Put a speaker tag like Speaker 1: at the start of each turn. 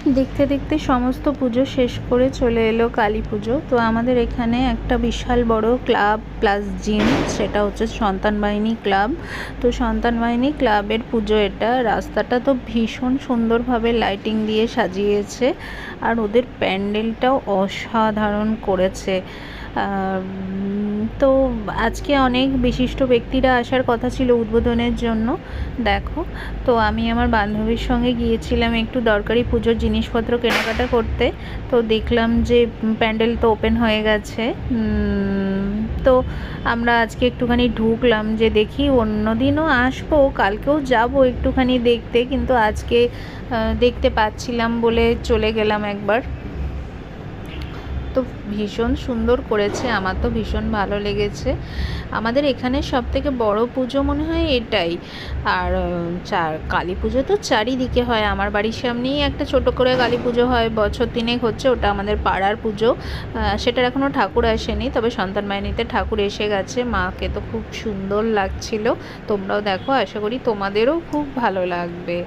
Speaker 1: দেখতে দেখতে সমস্ত পুজো শেষ করে চলে এলো কালী পুজো। তো আমাদের এখানে একটা বিশাল বড় ক্লাব প্লাস জিম, সেটা হচ্ছে সন্তান বাহিনী ক্লাব। তো সন্তান বাহিনী ক্লাবের পুজো এটা। রাস্তাটা তো ভীষণ সুন্দরভাবে লাইটিং দিয়ে সাজিয়েছে, আর ওদের প্যান্ডেলটাও অসাধারণ করেছে। তো আজকে অনেক বিশিষ্ট ব্যক্তিরা আসার কথা ছিল উদ্বোধনের জন্য। দেখো, তো আমি আমার বান্ধবীর সঙ্গে গিয়েছিলাম একটু দরকারি পুজোর জিনিসপত্র কেনাকাটা করতে। তো দেখলাম যে প্যান্ডেল তো ওপেন হয়ে গেছে। তো আমরা আজকে একটুখানি ঢুকলাম যে দেখি, অন্য দিনও আসবো, কালকেও যাব একটুখানি দেখতে, কিন্তু আজকে দেখতে পাচ্ছিলাম বলে চলে গেলাম একবার। তো ভীষণ সুন্দর করেছে, আমার তো ভীষণ ভালো লেগেছে। আমাদের এখানে সবথেকে বড় পুজো মনে হয় এটাই। আর কালী পুজো তো চারিদিকে হয়, আমার বাড়ির সামনেই একটা ছোট করে কালী পুজো হয়, বছর তিনেক হচ্ছে, ওটা আমাদের পাড়ার পুজো। সেটার এখনও ঠাকুর আসেনি, তবে সন্তান বাহিনীতে ঠাকুর এসে গেছে। মাকে তো খুব সুন্দর লাগছিল। তোমরাও দেখো, আশা করি তোমাদেরও খুব ভালো লাগবে।